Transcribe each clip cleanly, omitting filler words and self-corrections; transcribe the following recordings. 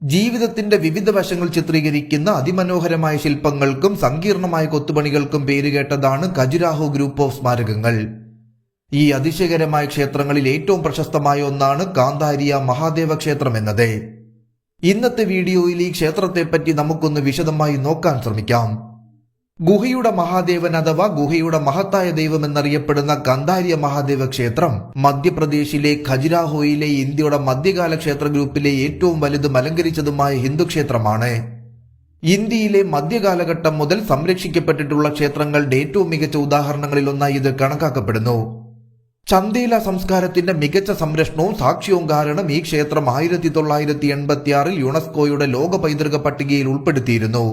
ജീവിതത്തിന്റെ വിവിധ വശങ്ങൾ ചിത്രീകരിക്കുന്ന അതിമനോഹരമായ ശില്പങ്ങൾക്കും സങ്കീർണമായ കൊത്തുപണികൾക്കും പേരുകേട്ടതാണ് ഖജുരാഹോ ഗ്രൂപ്പ് ഓഫ് സ്മാരകങ്ങൾ. ഈ അതിശയകരമായ ക്ഷേത്രങ്ങളിൽ ഏറ്റവും പ്രശസ്തമായ ഒന്നാണ് കാന്താരിയ മഹാദേവ ക്ഷേത്രം എന്നത്. ഇന്നത്തെ വീഡിയോയിൽ ഈ ക്ഷേത്രത്തെപ്പറ്റി നമുക്കൊന്ന് വിശദമായി നോക്കാൻ ശ്രമിക്കാം. ഗുഹയുടെ മഹാദേവൻ അഥവാ ഗുഹയുടെ മഹത്തായ ദൈവം എന്നറിയപ്പെടുന്ന കാന്താരിയ മഹാദേവ ക്ഷേത്രം മധ്യപ്രദേശിലെ ഖജുരാഹോയിലെ ഇന്ത്യയുടെ മധ്യകാല ക്ഷേത്ര ഗ്രൂപ്പിലെ ഏറ്റവും വലുതും അലങ്കരിച്ചതുമായ ഹിന്ദു ക്ഷേത്രമാണ്. ഇന്ത്യയിലെ മധ്യകാലഘട്ടം മുതൽ സംരക്ഷിക്കപ്പെട്ടിട്ടുള്ള ക്ഷേത്രങ്ങളുടെ ഏറ്റവും മികച്ച ഉദാഹരണങ്ങളിലൊന്നായി ഇത് കണക്കാക്കപ്പെടുന്നു. ചന്ദേല സംസ്കാരത്തിന്റെ മികച്ച സംരക്ഷണവും സാക്ഷ്യവും കാരണം ഈ ക്ഷേത്രം 1986 യുനെസ്കോയുടെ ലോക പൈതൃക പട്ടികയിൽ ഉൾപ്പെടുത്തിയിരുന്നു.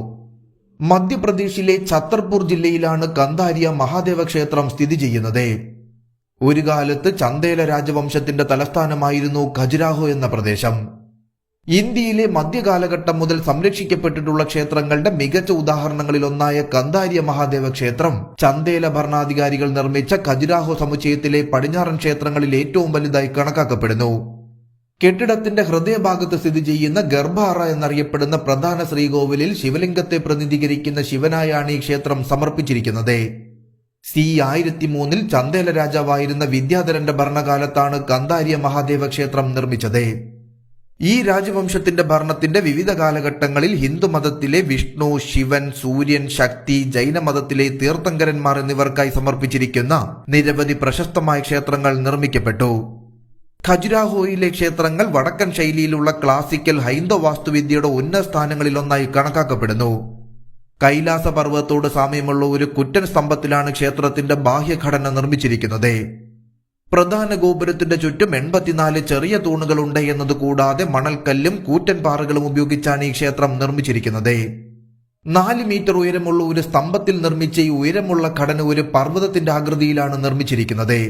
മധ്യപ്രദേശിലെ ഛത്തർപൂർ ജില്ലയിലാണ് കാന്താരിയ മഹാദേവ ക്ഷേത്രം സ്ഥിതി ചെയ്യുന്നത്. ഒരു കാലത്ത് ചന്ദേല രാജവംശത്തിന്റെ തലസ്ഥാനമായിരുന്നു ഖജുരാഹോ എന്ന പ്രദേശം. ഇന്ത്യയിലെ മധ്യകാലഘട്ടം മുതൽ സംരക്ഷിക്കപ്പെട്ടിട്ടുള്ള ക്ഷേത്രങ്ങളുടെ മികച്ച ഉദാഹരണങ്ങളിലൊന്നായ കാന്താരിയ മഹാദേവ ക്ഷേത്രം ചന്ദേല ഭരണാധികാരികൾ നിർമ്മിച്ച ഖജുരാഹോ സമുച്ചയത്തിലെ പടിഞ്ഞാറൻ ക്ഷേത്രങ്ങളിൽ ഏറ്റവും വലുതായി കണക്കാക്കപ്പെടുന്നു. കെട്ടിടത്തിന്റെ ഹൃദയഭാഗത്ത് സ്ഥിതി ചെയ്യുന്ന ഗർഭാറ എന്നറിയപ്പെടുന്ന പ്രധാന ശ്രീകോവിലിൽ ശിവലിംഗത്തെ പ്രതിനിധീകരിക്കുന്ന ശിവനായാണ് ഈ ക്ഷേത്രം സമർപ്പിച്ചിരിക്കുന്നത്. C 1003 ചന്ദേല രാജാവായിരുന്ന വിദ്യാധരന്റെ ഭരണകാലത്താണ് കാന്താരിയ മഹാദേവ ക്ഷേത്രം നിർമ്മിച്ചത്. ഈ രാജവംശത്തിന്റെ ഭരണത്തിന്റെ വിവിധ കാലഘട്ടങ്ങളിൽ ഹിന്ദുമതത്തിലെ വിഷ്ണു, ശിവൻ, സൂര്യൻ, ശക്തി, ജൈനമതത്തിലെ തീർത്ഥങ്കരന്മാർ എന്നിവർക്കായി സമർപ്പിച്ചിരിക്കുന്ന നിരവധി പ്രശസ്തമായ ക്ഷേത്രങ്ങൾ നിർമ്മിക്കപ്പെട്ടു. ഖജുരാഹോയിലെ ക്ഷേത്രങ്ങൾ വടക്കൻ ശൈലിയിലുള്ള ക്ലാസിക്കൽ ഹൈന്ദവ വാസ്തുവിദ്യയുടെ ഉന്നത സ്ഥാനങ്ങളിലൊന്നായി കണക്കാക്കപ്പെടുന്നു. കൈലാസ പർവ്വതത്തോട് സാമ്യമുള്ള ഒരു കുറ്റൻ സ്തംഭത്തിലാണ് ക്ഷേത്രത്തിന്റെ ബാഹ്യഘടന നിർമ്മിച്ചിരിക്കുന്നത്. പ്രധാന ഗോപുരത്തിന്റെ ചുറ്റും 84 ചെറിയ തൂണുകളുണ്ട് എന്നത് കൂടാതെ മണൽക്കല്ലും കൂറ്റൻ പാറകളും ഉപയോഗിച്ചാണ് ഈ ക്ഷേത്രം നിർമ്മിച്ചിരിക്കുന്നത്. 4 മീറ്റർ ഉയരമുള്ള ഒരു സ്തംഭത്തിൽ നിർമ്മിച്ച ഈ ഉയരമുള്ള ഘടന ഒരു പർവ്വതത്തിന്റെ ആകൃതിയിലാണ് നിർമ്മിച്ചിരിക്കുന്നത്.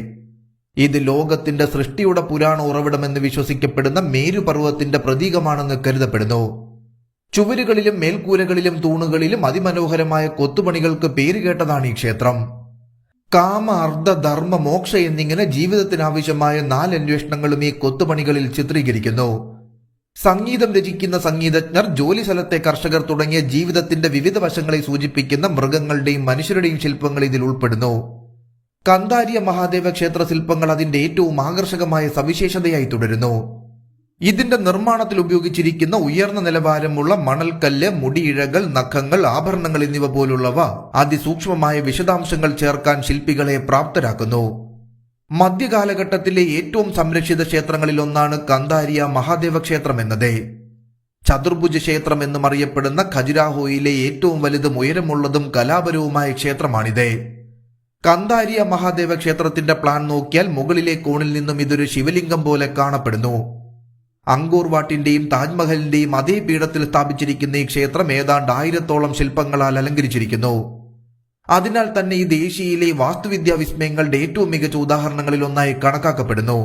ഇത് ലോകത്തിന്റെ സൃഷ്ടിയുടെ പുരാണ ഉറവിടമെന്ന് വിശ്വസിക്കപ്പെടുന്ന മേരു പർവ്വതത്തിന്റെ പ്രതീകമാണെന്ന് കരുതപ്പെടുന്നു. ചുവരുകളിലും മേൽക്കൂരകളിലും തൂണുകളിലും അതിമനോഹരമായ കൊത്തുപണികൾക്ക് പേരുകേട്ടതാണ് ഈ ക്ഷേത്രം. കാമ, അർദ്ധ, ധർമ്മ, മോക്ഷ എന്നിങ്ങനെ ജീവിതത്തിനാവശ്യമായ 4 അന്വേഷണങ്ങളും ഈ കൊത്തുപണികളിൽ ചിത്രീകരിക്കുന്നു. സംഗീതം രചിക്കുന്ന സംഗീതജ്ഞർ, ജോലി സ്ഥലത്തെ കർഷകർ തുടങ്ങിയ ജീവിതത്തിന്റെ വിവിധ വശങ്ങളെ സൂചിപ്പിക്കുന്ന മൃഗങ്ങളുടെയും മനുഷ്യരുടെയും ശില്പങ്ങൾ ഇതിൽ ഉൾപ്പെടുന്നു. കാന്താരിയ മഹാദേവ ക്ഷേത്ര ശില്പങ്ങൾ അതിന്റെ ഏറ്റവും ആകർഷകമായ സവിശേഷതയായി തുടരുന്നു. ഇതിന്റെ നിർമ്മാണത്തിൽ ഉപയോഗിച്ചിരിക്കുന്ന ഉയർന്ന നിലവാരമുള്ള മണൽക്കല്ല്, മുടിയിഴകൾ, നഖങ്ങൾ, ആഭരണങ്ങൾ എന്നിവ പോലുള്ളവ അതിസൂക്ഷ്മമായ വിശദാംശങ്ങൾ ചേർക്കാൻ ശില്പികളെ പ്രാപ്തരാക്കുന്നു. മധ്യകാലഘട്ടത്തിലെ ഏറ്റവും സംരക്ഷിത ക്ഷേത്രങ്ങളിൽ ഒന്നാണ് കാന്താരിയ മഹാദേവ ക്ഷേത്രം എന്നത്. ചതുർഭുജ ക്ഷേത്രം എന്നും അറിയപ്പെടുന്ന ഖജുരാഹോയിലെ ഏറ്റവും വലുതും ഉയരമുള്ളതും കലാപരവുമായ ക്ഷേത്രമാണിത്. കാന്താരിയ മഹാദേവ ക്ഷേത്രത്തിന്റെ പ്ലാൻ നോക്കിയാൽ മുകളിലെ കോണിൽ നിന്നും ഇതൊരു ശിവലിംഗം പോലെ കാണപ്പെടുന്നു. അങ്കോർ വാട്ടിന്റെയും താജ്മഹലിന്റെയും അതേ പീഠത്തിൽ സ്ഥാപിച്ചിരിക്കുന്ന ഈ ക്ഷേത്രം ഏതാണ്ട് 1000ഓളം ശില്പങ്ങളാൽ അലങ്കരിച്ചിരിക്കുന്നു. അതിനാൽ തന്നെ ഇത് ഏഷ്യയിലെ വാസ്തുവിദ്യാ വിസ്മയങ്ങളുടെ ഏറ്റവും മികച്ച ഉദാഹരണങ്ങളിൽ ഒന്നായി കണക്കാക്കപ്പെടുന്നു.